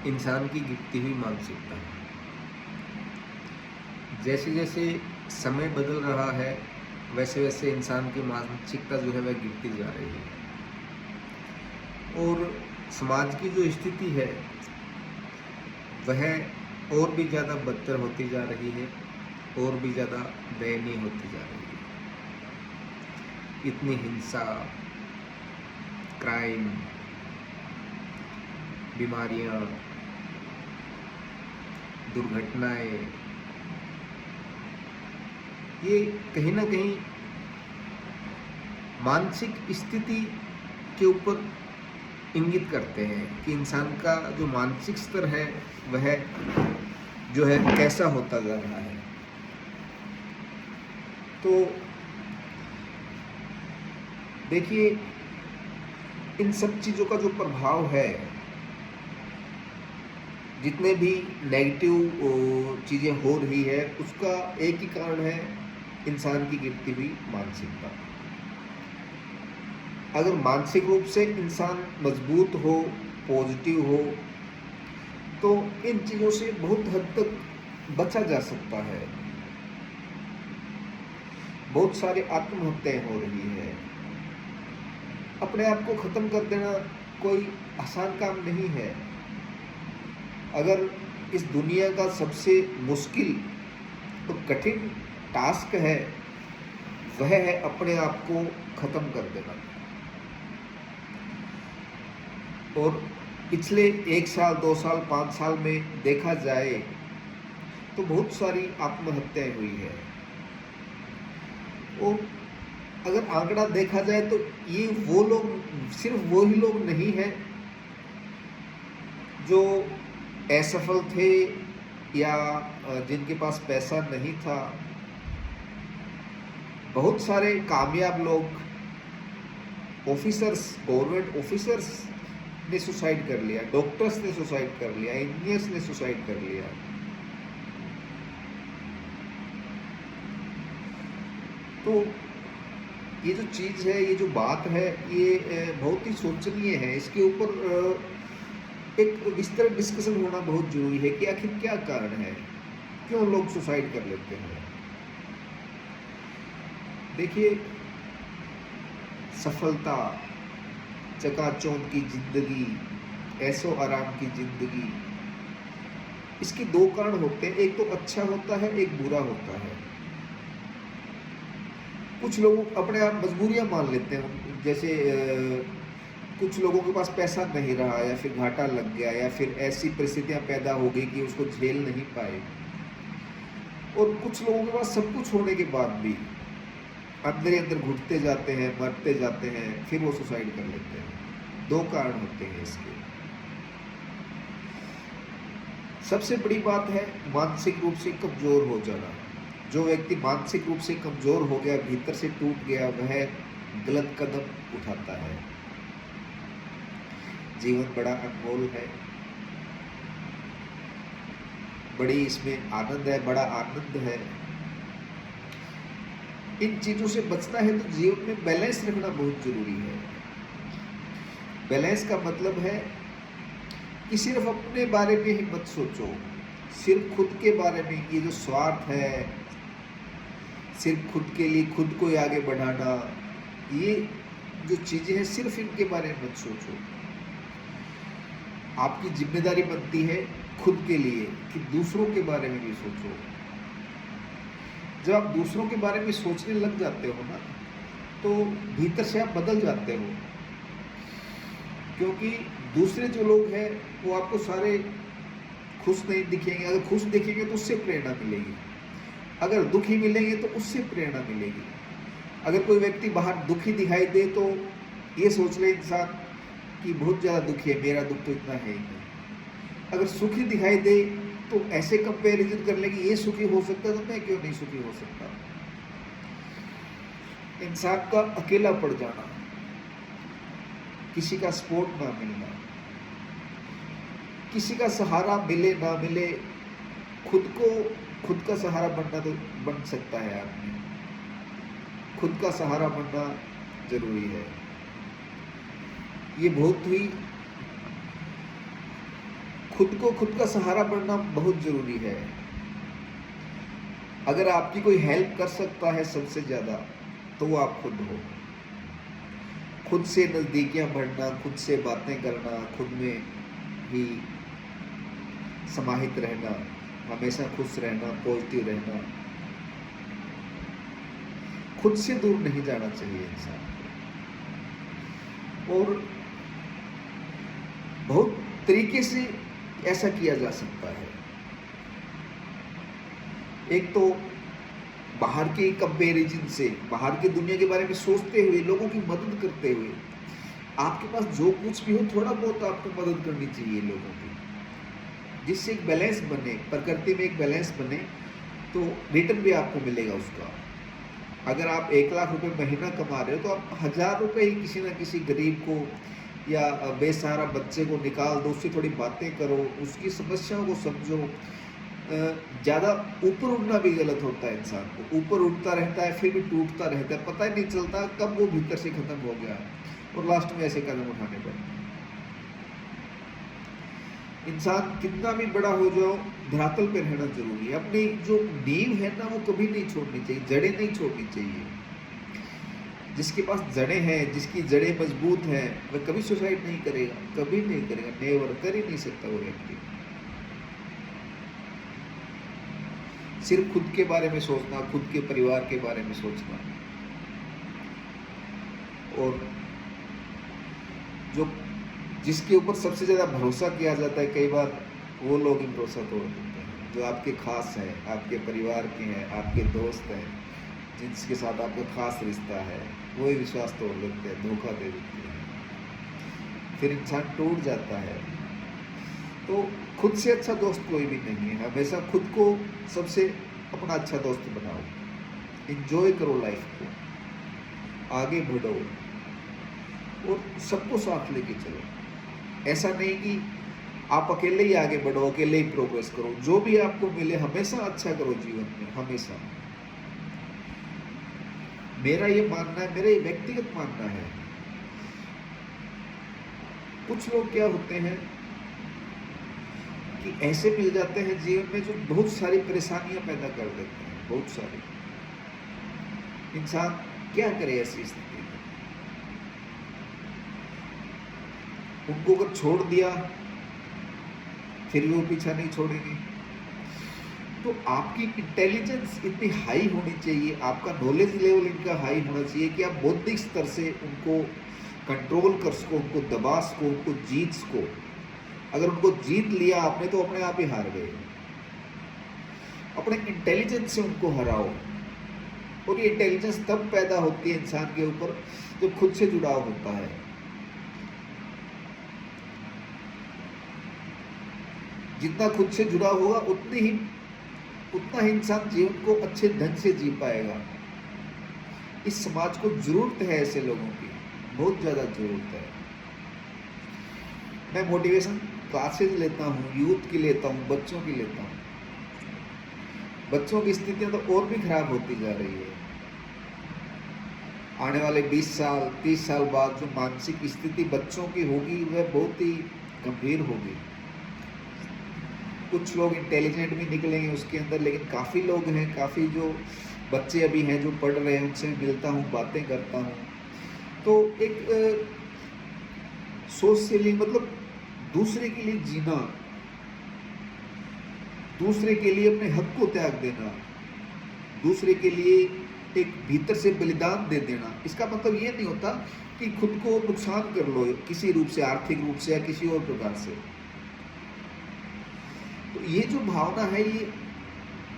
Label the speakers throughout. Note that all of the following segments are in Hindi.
Speaker 1: इंसान की गिरती हुई मानसिकता। जैसे जैसे समय बदल रहा है वैसे वैसे इंसान की मानसिकता जो है वह गिरती जा रही है और समाज की जो स्थिति है वह और भी ज़्यादा बदतर होती जा रही है और भी ज़्यादा दयनीय होती जा रही है। इतनी हिंसा, क्राइम, बीमारियां, दुर्घटनाएं, ये कहीं ना कहीं मानसिक स्थिति के ऊपर इंगित करते हैं कि इंसान का जो मानसिक स्तर है वह जो है कैसा होता जा रहा है। तो देखिए, इन सब चीज़ों का जो प्रभाव है, जितने भी नेगेटिव चीज़ें हो रही है, उसका एक ही कारण है इंसान की गिरती हुई मानसिकता। अगर मानसिक रूप से इंसान मजबूत हो, पॉजिटिव हो, तो इन चीज़ों से बहुत हद तक बचा जा सकता है। बहुत सारी आत्महत्याएं हो रही है। अपने आप को ख़त्म कर देना कोई आसान काम नहीं है। अगर इस दुनिया का सबसे मुश्किल और कठिन टास्क है वह है अपने आप को ख़त्म कर देना। और पिछले 1 साल, 2 साल, 5 साल में देखा जाए तो बहुत सारी आत्महत्याएं हुई है। और अगर आंकड़ा देखा जाए तो ये वो लोग, सिर्फ वो ही लोग नहीं हैं जो असफल थे या जिनके पास पैसा नहीं था। बहुत सारे कामयाब लोग, ऑफिसर्स, गवर्नमेंट ऑफिसर्स ने सुसाइड कर लिया, डॉक्टर्स ने सुसाइड कर लिया, इंजीनियर्स ने सुसाइड कर लिया। तो ये जो चीज़ है, ये जो बात है, ये बहुत ही सोचनीय है। इसके ऊपर एक विस्तृत डिस्कशन होना बहुत जरूरी है कि आखिर क्या कारण है, क्यों लोग सुसाइड कर लेते हैं। देखिए, सफलता, चकाचौंध की जिंदगी, ऐशो आराम की जिंदगी, इसके 2 कारण होते हैं। एक तो अच्छा होता है, एक बुरा होता है। कुछ लोग अपने आप मजबूरियां मान लेते हैं, जैसे कुछ लोगों के पास पैसा नहीं रहा या फिर घाटा लग गया या फिर ऐसी परिस्थितियां पैदा हो गई कि उसको झेल नहीं पाए। और कुछ लोगों के पास सब कुछ होने के बाद भी अंदर ही अंदर घुटते जाते हैं, मरते जाते हैं, फिर वो सुसाइड कर लेते हैं। 2 कारण होते हैं इसके। सबसे बड़ी बात है मानसिक रूप से कमजोर हो जाना। जो व्यक्ति मानसिक रूप से कमजोर हो गया, भीतर से टूट गया, वह गलत कदम उठाता है। जीवन बड़ा अनमोल है, बड़ी इसमें आनंद है, बड़ा आनंद है। इन चीजों से बचना है तो जीवन में बैलेंस रखना बहुत जरूरी है। बैलेंस का मतलब है कि सिर्फ अपने बारे में ही मत सोचो, सिर्फ खुद के बारे में। ये जो स्वार्थ है, सिर्फ खुद के लिए खुद को आगे बढ़ाना, ये जो चीजें हैं, सिर्फ इनके बारे में मत सोचो। आपकी जिम्मेदारी बनती है खुद के लिए कि दूसरों के बारे में भी सोचो। जब आप दूसरों के बारे में सोचने लग जाते हो ना, तो भीतर से आप बदल जाते हो। क्योंकि दूसरे जो लोग हैं वो आपको सारे खुश नहीं दिखेंगे। अगर खुश दिखेंगे तो उससे प्रेरणा मिलेगी, अगर दुखी मिलेंगे तो उससे प्रेरणा मिलेगी। अगर कोई व्यक्ति बाहर दुखी दिखाई दे तो ये सोच ले इंसान कि बहुत ज़्यादा दुखी है, मेरा दुख तो इतना है ही नहीं। अगर सुखी दिखाई दे तो ऐसे कंपैरिजन कर ले कि ये सुखी हो सकता है तो मैं क्यों नहीं सुखी हो सकता। इंसान का अकेला पड़ जाना, किसी का सपोर्ट ना मिलना, किसी का सहारा मिले ना मिले, खुद का सहारा बनना तो बन सकता है आदमी। खुद का सहारा बनना जरूरी है। ये बहुत ही खुद को खुद का सहारा बनना बहुत जरूरी है। अगर आपकी कोई हेल्प कर सकता है सबसे ज्यादा, तो वो आप खुद हो। खुद से नजदीकियां बढ़ना, खुद से बातें करना, खुद में ही समाहित रहना, हमेशा खुश रहना, पॉजिटिव रहना, खुद से दूर नहीं जाना चाहिए इंसान को। और बहुत तरीके से ऐसा किया जा सकता है। एक तो बाहर के कंपैरिजन से, बाहर की दुनिया के बारे में सोचते हुए, लोगों की मदद करते हुए, आपके पास जो कुछ भी हो थोड़ा बहुत आपको मदद करनी चाहिए लोगों की, जिससे एक बैलेंस बने, प्रकृति में एक बैलेंस बने, तो रिटर्न भी आपको मिलेगा उसका। अगर आप 1 लाख रुपए महीना कमा रहे हो, तो आप 1000 रुपए ही किसी ना किसी गरीब को या बेसहारा बच्चे को निकाल दो, उससे थोड़ी बातें करो, उसकी समस्याओं को समझो। ज़्यादा ऊपर उठना भी गलत होता है। इंसान को ऊपर उठता रहता है, फिर भी टूटता रहता है, पता ही नहीं चलता कब वो भीतर से खत्म हो गया, और लास्ट में ऐसे कदम उठाने पड़ते हैं। इंसान कितना भी बड़ा हो जाओ, धरातल पे रहना जरूरी है। अपनी जो नींव है ना, वो कभी नहीं छोड़नी चाहिए, जड़ें नहीं छोड़नी चाहिए। जिसके पास जड़ें हैं, जिसकी जड़ें मजबूत हैं, वह कभी सुसाइड नहीं करेगा, कभी नहीं करेगा, नेवर, कर ही नहीं सकता वो व्यक्ति। सिर्फ खुद के बारे में सोचना, खुद के परिवार के बारे में सोचना, और जो जिसके ऊपर सबसे ज्यादा भरोसा किया जाता है, कई बार वो लोग ही भरोसा तोड़ देते हैं। जो आपके खास है, आपके परिवार के हैं, आपके दोस्त हैं, जिसके साथ आपका खास रिश्ता है, वो ही विश्वास तोड़ देते हैं, धोखा दे देते हैं, फिर इंसान टूट जाता है। तो खुद से अच्छा दोस्त कोई भी नहीं है। हमेशा खुद को सबसे अपना अच्छा दोस्त बनाओ, एंजॉय करो लाइफ को, आगे बढ़ो, और सबको साथ लेके चलो। ऐसा नहीं कि आप अकेले ही आगे बढ़ो, अकेले ही प्रोग्रेस करो। जो भी आपको मिले हमेशा अच्छा करो जीवन में, हमेशा। मेरा ये मानना है, मेरा ये व्यक्तिगत मानना है। कुछ लोग क्या होते हैं कि ऐसे मिल जाते हैं जीवन में जो बहुत सारी परेशानियां पैदा कर देते हैं, बहुत सारी। इंसान क्या करे ऐसी स्थिति में? उनको अगर छोड़ दिया, फिर भी वो पीछा नहीं छोड़ेंगे। तो आपकी इंटेलिजेंस इतनी हाई होनी चाहिए, आपका नॉलेज लेवल इनका हाई होना चाहिए कि आप बौद्धिक स्तर से उनको कंट्रोल कर सको, उनको दबा सको, उनको जीत सको। अगर उनको जीत लिया आपने, तो अपने आप ही हार गए। अपने इंटेलिजेंस से उनको हराओ, और ये इंटेलिजेंस तब पैदा होती है इंसान के ऊपर जब खुद से जुड़ाव होता है। जितना खुद से जुड़ा होगा, उतना ही इंसान जीवन को अच्छे ढंग से जी पाएगा। इस समाज को जरूरत है ऐसे लोगों की, बहुत ज्यादा जरूरत है। मैं मोटिवेशन क्लासेस लेता हूँ, यूथ की लेता हूँ, बच्चों की लेता हूँ। बच्चों की स्थितियां तो और भी खराब होती जा रही है। आने वाले 20 साल 30 साल बाद जो मानसिक स्थिति बच्चों की होगी, वह बहुत ही गंभीर होगी। कुछ लोग इंटेलिजेंट भी निकलेंगे उसके अंदर, लेकिन काफ़ी लोग हैं, काफ़ी जो बच्चे अभी हैं जो पढ़ रहे हैं, उनसे मिलता हूँ, बातें करता हूँ, तो एक सोशली, मतलब दूसरे के लिए जीना, दूसरे के लिए अपने हक को त्याग देना, दूसरे के लिए एक भीतर से बलिदान दे देना। इसका मतलब ये नहीं होता कि खुद को नुकसान कर लो किसी रूप से, आर्थिक रूप से या किसी और प्रकार से। तो ये जो भावना है, ये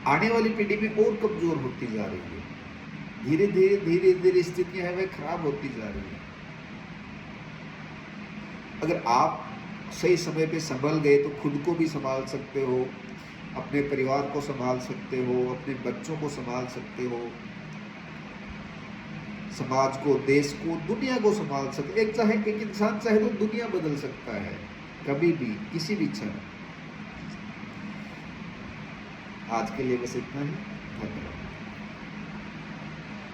Speaker 1: आने वाली पीढ़ी में और कमजोर होती जा रही है। धीरे धीरे धीरे धीरे स्थितियां है वह खराब होती जा रही है। अगर आप सही समय पे संभल गए तो खुद को भी संभाल सकते हो, अपने परिवार को संभाल सकते हो, अपने बच्चों को संभाल सकते हो, समाज को, देश को, दुनिया को संभाल सकते। एक इंसान चाहे तो दुनिया बदल सकता है, कभी भी, किसी भी क्षण। आज के लिए बस इतना ही। धन्यवाद।